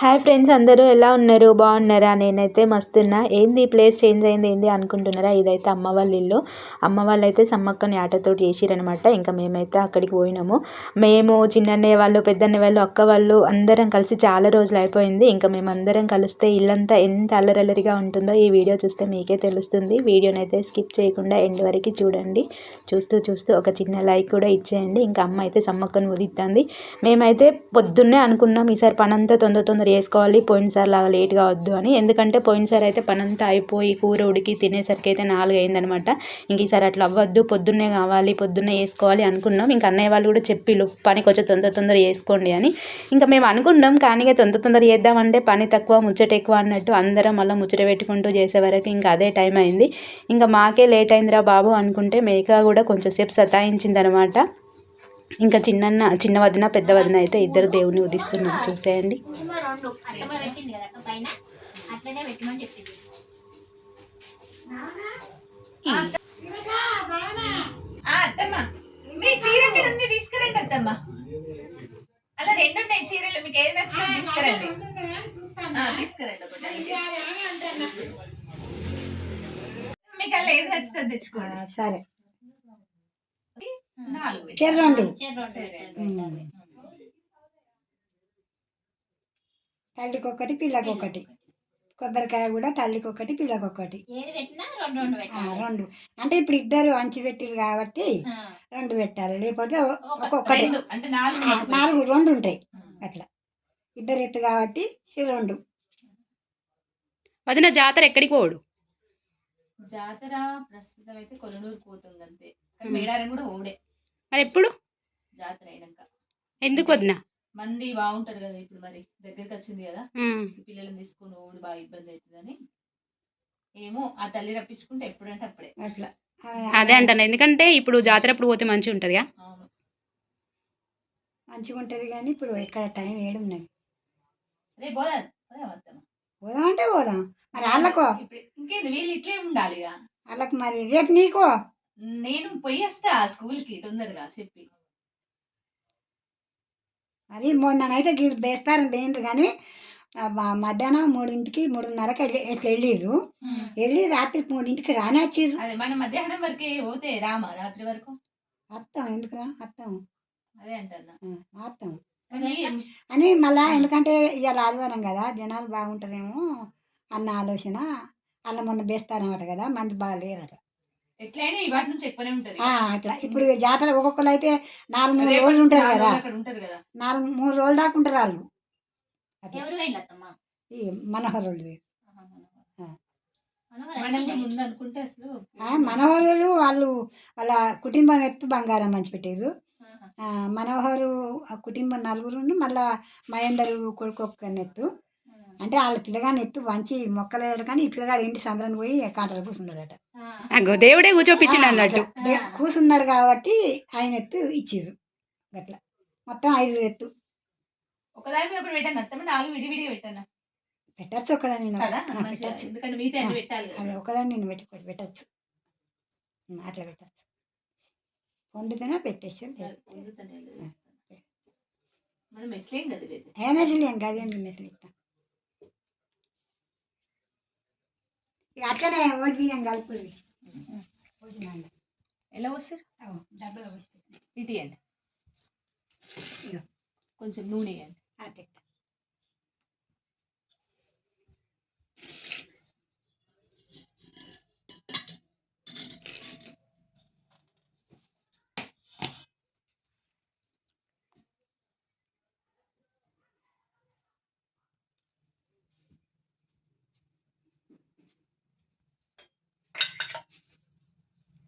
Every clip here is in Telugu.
హాయ్ ఫ్రెండ్స్, అందరూ ఎలా ఉన్నారు? బాగున్నారా? నేనైతే మస్తున్నా. ఏంది ప్లేస్ చేంజ్ అయింది ఏంది అనుకుంటున్నారా? ఇదైతే అమ్మ వాళ్ళ ఇల్లు. అమ్మ వాళ్ళు అయితే సమ్మక్కని ఆటతో చేసిరనమాట. ఇంకా మేమైతే అక్కడికి పోయినాము. మేము చిన్నన్నయ్య వాళ్ళు, పెద్దన్నయ్య వాళ్ళు, అక్క వాళ్ళు అందరం కలిసి చాలా రోజులు అయిపోయింది. ఇంకా మేమందరం కలిస్తే ఇల్లంతా ఎంత అల్లరల్లరిగా ఉంటుందో ఈ వీడియో చూస్తే మీకే తెలుస్తుంది. వీడియోనైతే స్కిప్ చేయకుండా ఎండ్ వరకు చూడండి. చూస్తూ ఒక చిన్న లైక్ కూడా ఇచ్చేయండి. ఇంకా అమ్మ అయితే సమ్మక్కను ఉదిస్తుంది. మేమైతే పొద్దున్నే అనుకున్నాం ఈసారి పనంతా తొందర చేసుకోవాలి, పోయినసారి లాగా లేట్ కావద్దు అని. ఎందుకంటే పోయినసారి అయితే పనంతా అయిపోయి కూర ఉడికి తినేసరికి అయితే 4 అయిందనమాట. ఇంక ఈసారి అట్లా అవ్వద్దు, పొద్దున్నే కావాలి, పొద్దున్నే వేసుకోవాలి అనుకున్నాం. ఇంకా అన్నయ్య వాళ్ళు కూడా చెప్పిళ్ళు పని కొంచెం తొందర చేసుకోండి అని. ఇంకా మేము అనుకున్నాం, కానీ తొందర చేద్దామంటే పని తక్కువ ముచ్చట ఎక్కువ అన్నట్టు అందరం మళ్ళీ ముచ్చట పెట్టుకుంటూ చేసే వరకు ఇంకా అదే టైం అయింది. ఇంకా మాకే లేట్ అయిందిరా బాబు అనుకుంటే మేక కూడా కొంచెం సేపు సతాయించిందనమాట. ఇంకా చిన్న వదిన పెద్ద వదిన అయితే ఇద్దరు దేవుని ఉదిస్తున్నారు, చూసేయండి. మీ చీర ఎక్కడ ఉంది? తీసుకురండి అత్తమ్మ. అలా 2 ఉన్నాయి చీరలు, మీకు ఏది నచ్చుతుంది తీసుకురండి. మీకు అలా ఏది నచ్చుతుంది తెచ్చుకోండి. సరే, 4 తల్లికొకటి పిల్లకొకటి, కొబ్బరికాయ కూడా తల్లికొకటి పిల్లకొకటి, 2. అంటే ఇప్పుడు ఇద్దరు అంచి పెట్టిరు కాబట్టి 2 పెట్టాలి, లేకపోతే ఒక్కొక్కటి 4 2 ఉంటాయి. అట్లా ఇద్దరు ఎత్తు కాబట్టి 2. వదిన జాతర ఎక్కడికి పోడు? జాతర ప్రస్తుతం అయితే కొలనూరు పోతుంది అంతే. మేడారం కూడా ఓడే. మరి ఎప్పుడు జాతర అయినాక? ఎందుకు వదిన? మంది బాగుంటారు కదా, ఇప్పుడు మరి దగ్గరికి వచ్చింది కదా, పిల్లలను తీసుకొని ఓడి బాగా ఇబ్బంది అవుతుందని ఏమో ఆ తల్లి రప్పించుకుంటే ఎప్పుడంటే అప్పుడే. అట్లా అదే అంటాను, ఎందుకంటే ఇప్పుడు జాతర అప్పుడు పోతే మంచిగా ఉంటుంది. అవును, మంచిగా ఉంటుంది, కానీ ఇప్పుడు ఎక్కడ టైం ఏడున్నది. రేపు పోదాం పోదాం అంటే పోదాం. మరి వాళ్ళకో ఇంకేంది, వీళ్ళు ఇట్లే ఉండాలి వాళ్ళకి. మరి రేపు నీకో నేను పోయి వస్తా స్కూల్కి తొందరగా చెప్పి. అది మొన్ననైతే బేస్తారం పోయిండ్రు, కానీ మధ్యాహ్నం 3ంటికి 3:30కి ఇట్లా వెళ్ళిర్రు. వెళ్ళి రాత్రి 3ంటికి రానే వచ్చిర్రు. అదే మనం మధ్యాహ్నం వరకే పోతే రామా రాత్రి వరకు? వస్తాం, ఎందుకురా వస్తాం. అదే అంటున్నా, వస్తాం అని మళ్ళా. ఎందుకంటే ఇవాళ ఆదివారం కదా, జనాలు బాగుంటారేమో అన్న ఆలోచన. అలా మొన్న బేస్తారన్నమాట కదా, మంది బాగా లేరట. ఎట్లయినా ఇవాటి నుంచి ఎక్కువనే ఉంటుంది అట్లా. ఇప్పుడు జాతర ఒక్కొక్కరు అయితే 4-3 రోజులు ఉంటారు కదా, 3 రోజులు దాకా ఉంటారు వాళ్ళు. ఈ మనోహరులు మనోహరులు వాళ్ళు వాళ్ళ కుటుంబం ఎత్తు బంగారం పంచిపెట్టారు. మనోహరు కుటుంబం 4 మళ్ళా మహేందరు కొడుకు ఎత్తు. అంటే వాళ్ళ పిల్లగాని ఎత్తు వంచి మొక్కలు వేయడం, కానీ ఈ పిల్లగాడు ఇంటి సంద్రాన్ని పోయి కాంటలు కూర్చున్నాడట. దేవుడే కూర్చోపించిండు అన్నట్టు కూర్చున్నాడు కాబట్టి ఆయన ఎత్తు ఇచ్చిర్రు. అట్లా మొత్తం 5 ఎత్తు. ఒకదాని పెట్టాను అత్తమ్మ, 4 విడివిడిగా పెట్టాను. పెట్టచ్చు ఒకదాన్ని, పెట్టచ్చు. అదే ఒకదాన్ని నేను పెట్టచ్చు, అట్లా పెట్టచ్చు. పొందుకైనా పెట్టేసి ఏ మెసలేం కదండి, మెసలు ఇస్తాం. ఇక అట్లనే ఓడి బియ్యం కలుపుది. ఎలా వస్తారు? డబ్బులో పోసి ఇటు ఇవ్వండి, కొంచెం నూనె ఇవ్వండి.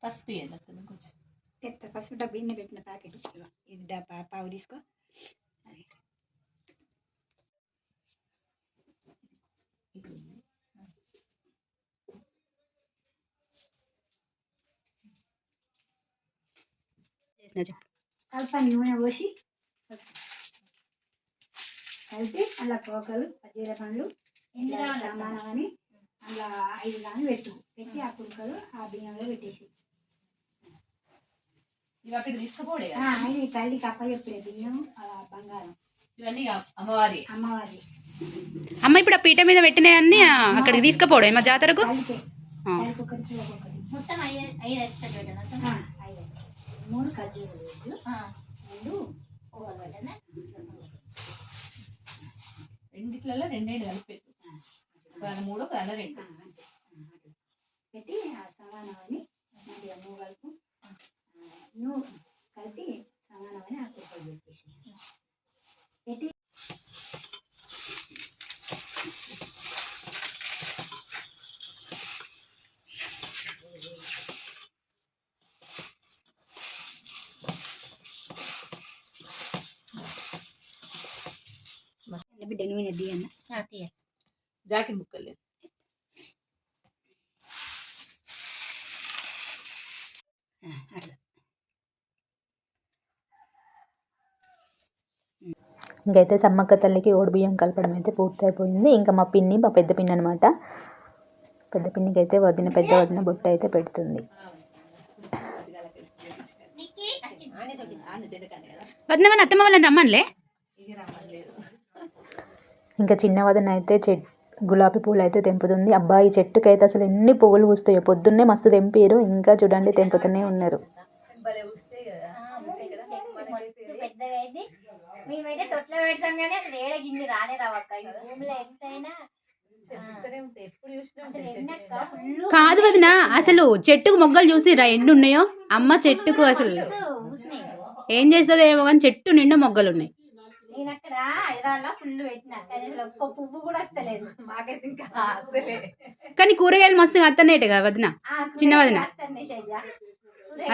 పసుపు ఇవ్వండి అత్తమ్మ కొంచెం. పసుపు డబ్బు ఇన్ని పెట్టిన ప్యాకెట్ ఇది డబ్బా పావు తీసుకో. కలపని నూనె పోసి కలిపి అలా కోకలు జీర పండ్లు సమానం అని అలా 5 కానీ పెట్టి ఆ కుక్కలు ఆ బియ్యంలో పెట్టేసి ఇవి అక్కడ తీసుకుపోడే తల్లికి అప్పచెప్పే బియ్యం బంగారం ఇవన్నీ అమ్మవారి అమ్మవారి అమ్మ ఇప్పుడు ఆ పీట మీద పెట్టినవన్నీ అక్కడికి తీసుకుపోవడం మా జాతరకు. తల్లికి ఆ. తల్లికి ఒకటి పిల్లకు ఒకటి మొత్తం 5 ఎక్స్ట్రా పెట్టాను. 3 ఖర్జూరాలు వేయద్దు. 2 పువ్వులు పెట్టనా. రెండిట్లలో 2 కలిపి పెట్టు. ఒక 3 ఒక 2 పెట్టి సమానమని మంచిగా నువ్వు కలుపు. నువ్వు కలిపి సమానమని ఆ కుక్కలు పెట్టేసి పెట్టి బిడ్డ నూనె తీయన్న జాకెట్ ముక్కలు లేదు. అట్లా ఇంకైతే సమ్మక్క తల్లికి ఓడి బియ్యం కలపడం అయితే పూర్తయిపోయింది. ఇంకా మా పిన్ని, మా పెద్ద పిన్ని అనమాట. పెద్ద పిన్నికి అయితే పెద్ద వదిన బొట్టు అయితే పెడుతుంది. వదిన అత్తమ్మ వాళ్ళని రమ్మనిలే. ఇంకా చిన్న వదిన అయితే గులాబీ పూలు అయితే తెంపుతుంది. అబ్బాయి చెట్టుకి అయితే అసలు ఎన్ని పువ్వులు పూస్తాయో. పొద్దున్నే మస్తు తెంపారు, ఇంకా చూడండి తెంపుతూనే ఉన్నారు. పెద్దగా అయితే మేమైతే తొట్లో పెడతాం కానీ అసలు ఏడ గిన్నె రానే రావక్క. ఈ భూమిలో ఎంతైనా కాదు వదిన, అసలు చెట్టుకు మొగ్గలు చూసిరా ఎన్ని ఉన్నాయో. అమ్మ చెట్టుకు అసలు ఏం చేస్తుందో ఏమో కానీ చెట్టు నిండా మొగ్గలు ఉన్నాయి. నేను అక్కడ హైదరాబాద్ లో ఫుల్ పెట్టినా కానీ అసలు ఒక్క పువ్వు కూడా వస్తలేదు మాకైతే. ఇంకా అసలే కానీ కూరగాయలు మస్తు అత్తనేట కదా వదిన, చిన్న వదిన.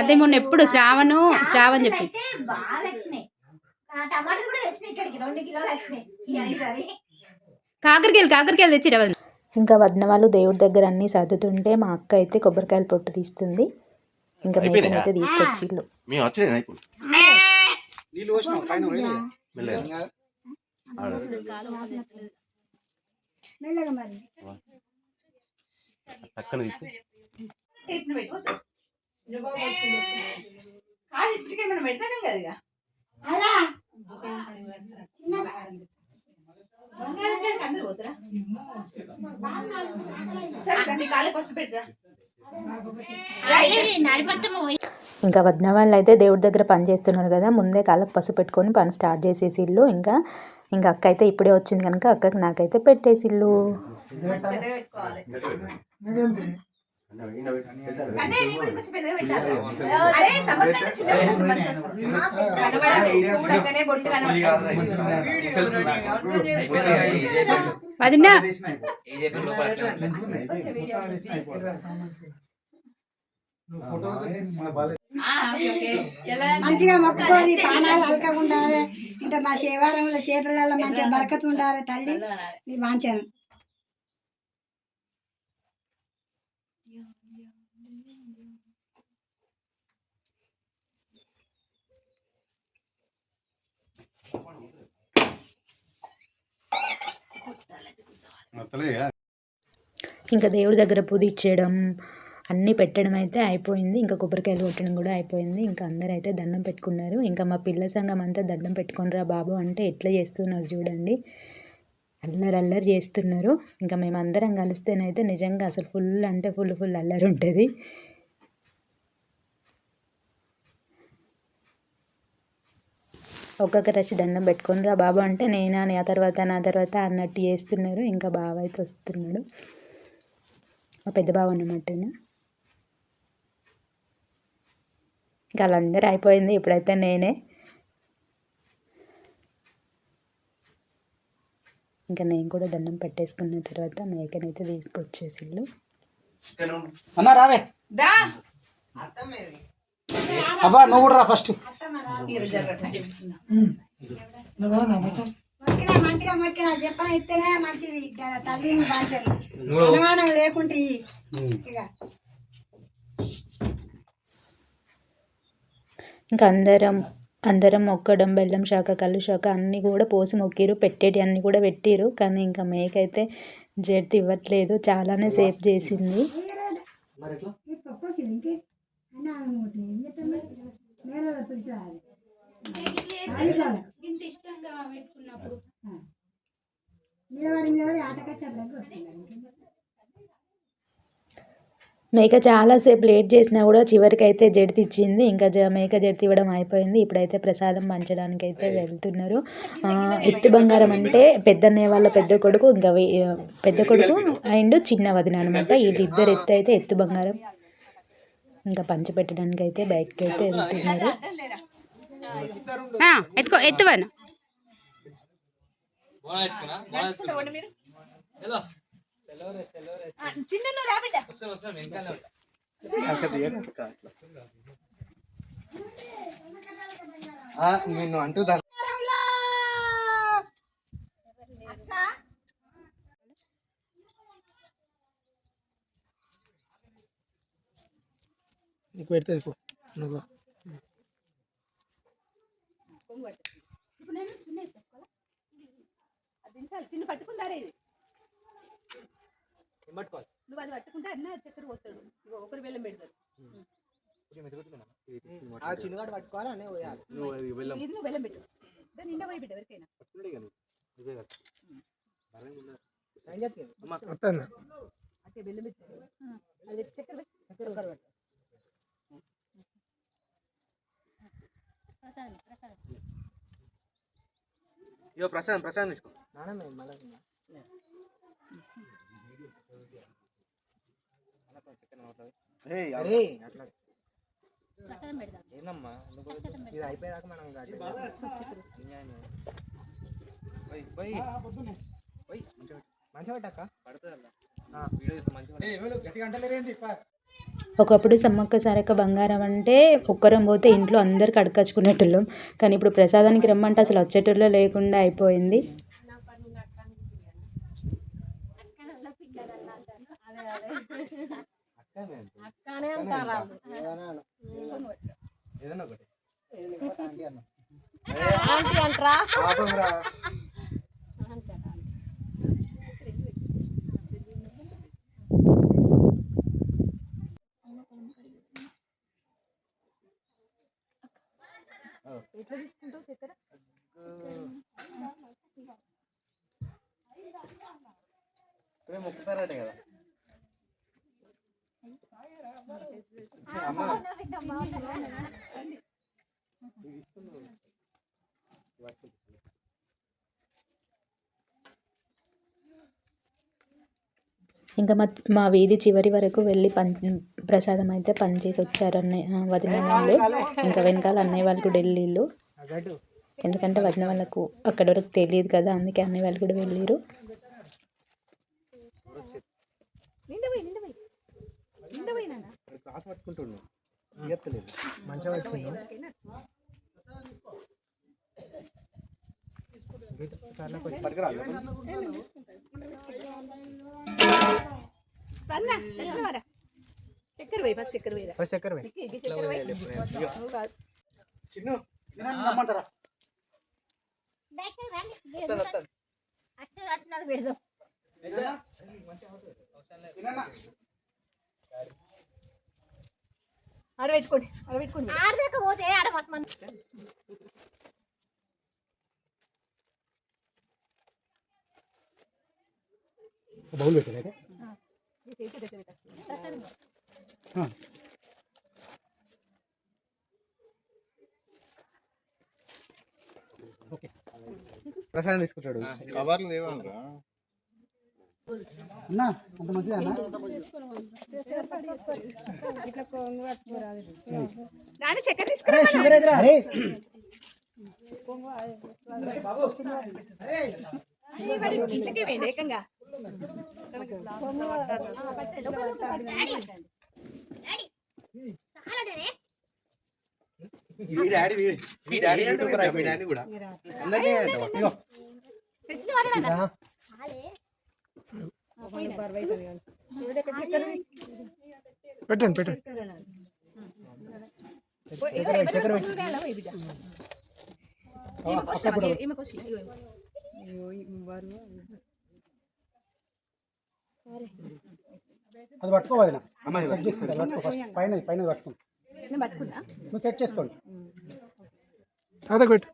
అదే మొన్న ఎప్పుడు శ్రావణ్ చెప్పి అయితే బాగా వచ్చినాయి. టమాటాలు కూడా తెచ్చినాయి ఇక్కడికి 2 కిలోలు వచ్చినాయి. సరే కాకరకాయలు తెచ్చిరా వదిన. ఇంకా వదిన వాళ్ళు దేవుడి దగ్గర అన్నీ సర్దుతుంటే మా అక్క అయితే కొబ్బరికాయలు పొట్టు తీస్తుంది. ఇంకా మేకనైతే తీసుకొచ్చిళ్ళు. మెల్లగా మరి ఇప్పటికే మనం పెడతాం కదా ఇక. అలా అందరు పోతారా? సరే దాన్ని కాళ్ళకి వస్తు పెడతా. ఇంకా వదిన వాళ్ళు అయితే దేవుడి దగ్గర పని చేస్తున్నారు కదా, ముందే కాళ్ళకి పసుపు పెట్టుకొని పని స్టార్ట్ చేసేసిళ్ళు. ఇంకా అక్క అయితే ఇప్పుడే వచ్చింది కనుక అక్కకి నాకైతే పెట్టేసిళ్ళు. పెట్టుకోవాలి అంటే కొంచెం పెద్దగా పెట్టాలి. అరే సమర్థంగా చిన్న చూడగానే బొట్టు వదిన మంచిగా మొక్కుకోని పానాలు అలకగా ఉండాలి. ఇంత మా శివారంలో చేతులలో మంచిగా బరకతు ఉండాలి. తల్లి మీరు వాంచాను. ఇంకా దేవుడి దగ్గర పూజ ఇచ్చేయడం అన్నీ పెట్టడం అయితే అయిపోయింది. ఇంకా కొబ్బరికాయలు కొట్టడం కూడా అయిపోయింది. ఇంకా అందరూ అయితే దండం పెట్టుకున్నారు. ఇంకా మా పిల్ల సంఘం అంతా దండం పెట్టుకునిరా బాబు అంటే ఎట్లా చేస్తున్నారు చూడండి, అల్లరి చేస్తున్నారు. ఇంకా మేము అందరం కలిస్తేనైతే నిజంగా అసలు ఫుల్ అంటే ఫుల్ అల్లరి ఉంటుంది. ఒక్కొక్కరు వచ్చి దండం పెట్టుకునిరా బాబు అంటే నేనా నా తర్వాత అన్నట్టు చేస్తున్నారు. ఇంకా బావ అయితే వస్తున్నాడు, మా పెద్ద బావ అన్నమాట. ఇంకా వాళ్ళందరూ అయిపోయింది, ఇప్పుడైతే నేనే. ఇంకా నేను కూడా దండం పెట్టేసుకున్న తర్వాత మేకనైతే తీసుకొచ్చేసిళ్ళు. అన్నా రావే అబ్బా, నువ్వు కూడా రా ఫస్ట్. మంచిగా మొక్కినా చెప్పని ఇస్తేనే మంచిది. తల్లిని బాధ్యత అనుమానం లేకుంటే ఇక ఇంకా అందరం మొక్కడం, బెల్లం శాఖ, కళ్ళు శాఖ అన్నీ కూడా పోసి మొక్కిరు. పెట్టేటి అన్నీ కూడా పెట్టిరు. కానీ ఇంకా మేకైతే జడ్తి ఇవ్వట్లేదు, చాలానే సేఫ్ చేసింది. నిలబడి ఆటకచ్చారు. మేక చాలాసేపు లేట్ చేసినా కూడా చివరికి అయితే జడితి ఇచ్చింది. ఇంకా మేక జడితి ఇవ్వడం అయిపోయింది. ఇప్పుడైతే ప్రసాదం పంచడానికి అయితే వెళ్తున్నారు. ఎత్తు బంగారం అంటే పెద్దన్నయ్య వాళ్ళ పెద్ద కొడుకు, ఇంకా పెద్ద కొడుకు అండ్ చిన్న వదిన అనమాట. వీళ్ళిద్దరు ఎత్తు అయితే ఎత్తు బంగారం ఇంకా పంచిపెట్టడానికి అయితే బయటకు అయితే వెళ్తున్నారు. ఎత్తువన్న చిన్న రాబిడ్డ నేను అంటూ నీకు పెడుతుంది పో నువ్వు చిన్న పట్టుకుంటారే ఇది నువ్వు అది పట్టుకుంటే అన్న చక్కెర పోతాడు. ఒకరు బెల్లం పెడతారు. చిన్నగాడు పట్టుకోవాలి అనే పోయాలి. ఇది నువ్వు బెల్లం పెట్టు. దాన్ని నిండా పోయి బిడ్డ ఎవరికైనా అంటే బెల్లం పెట్టారు. అది చక్కెర పెట్టు. ఇగో ప్రసాదం తీసుకో. ఏందమ్మా ఇది అయిపోయాక మనం మంచిగా పెట్టాక పడుతుంది. ఒకప్పుడు సమ్మక్క సారక్క బంగారం అంటే ఒక్కరం పోతే ఇంట్లో అందరికి అడకచ్చుకునేటోళ్ళం. కానీ ఇప్పుడు ప్రసాదానికి రమ్మంటే అసలు వచ్చేటోళ్ళు లేకుండా అయిపోయింది. ఎట్లా తీసుకుంటావు చక్కెర? మొక్కుతారనే కదా. ఇంకా మా వీధి చివరి వరకు వెళ్ళి ప్రసాదం అయితే చేసి వచ్చారు అన్నయ్య వదిన వాళ్ళు. ఇంకా వెనకాల అన్నయ్య వాళ్ళు కూడా వెళ్ళిళ్ళు. ఎందుకంటే వదిన వాళ్ళకు అక్కడ వరకు తెలియదు కదా, అందుకే అన్నయ్య వాళ్ళు కూడా వెళ్ళిరు. చక్కెర పోయి ఫస్ట్ చక్కెర పోయి చక్కెర పెడదాం. ఆడబెట్టుకోండి ఆడలేకపోతే ఆడ మస్తు మంది బౌల్ పెట్టాలి. ఓకే ప్రసాదం తీసుకుంటాడు. కవర్లు లేవనరా అన్నా, అంత మంచిదా అన్న? చక్కెర తీసుకురా. ఏకంగా తెచ్చిన వాళ్ళ పెట్టండి పెట్టండి. అది పట్టుకోవాలి సెట్ చేసుకోండి. పైన పైన పట్టుకోండి. నువ్వు సెట్ చేసుకోండి. అదే పెట్టు.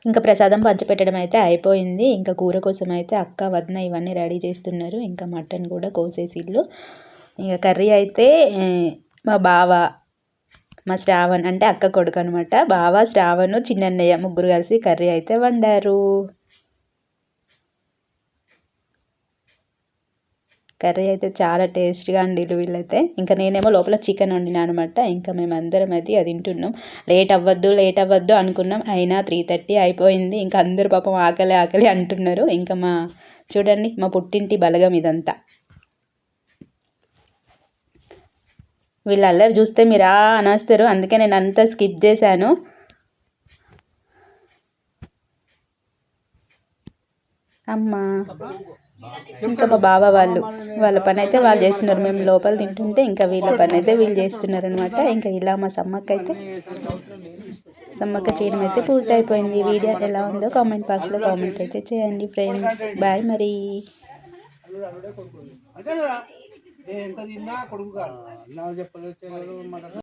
ఇంకా ప్రసాదం పంచిపెట్టడం అయితే అయిపోయింది. ఇంకా కూర కోసం అయితే అక్క వదిన ఇవన్నీ రెడీ చేస్తున్నారు. ఇంకా మటన్ కూడా కోసేసిళ్ళు. ఇంకా కర్రీ అయితే మా బావ, మా శ్రావణ్ అంటే అక్క కొడుకు అనమాట, బావ, శ్రావణ్, చిన్నన్నయ్య ముగ్గురు కలిసి కర్రీ అయితే వండారు. కర్రీ అయితే చాలా టేస్ట్గా వండిళ్ళు వీళ్ళైతే. ఇంకా నేనేమో లోపల చికెన్ వండినా అనమాట. ఇంకా మేమందరం అది తింటున్నాం. లేట్ అవ్వద్దు అనుకున్నాం. అయినా 3:30 అయిపోయింది. ఇంకా అందరూ పాపం ఆకలి అంటున్నారు. ఇంకా చూడండి మా పుట్టింటి బలగం ఇదంతా. వీళ్ళ అల్లరి చూస్తే మీరు అనేస్తారు. అందుకే నేను అంతా స్కిప్ చేశాను. అమ్మా ఇంకా మా బావ వాళ్ళ పని అయితే వాళ్ళు చేస్తున్నారు. మేము లోపల తింటుంటే ఇంకా వీళ్ళ పని అయితే వీళ్ళు చేస్తున్నారు అనమాట. ఇంకా ఇలా మా సమ్మక్క చేయడం అయితే పూర్తి అయిపోయింది. వీడియో ఎలా ఉందో కామెంట్ బాక్స్లో కామెంట్ అయితే చేయండి ఫ్రెండ్స్. బాయ్ మరి.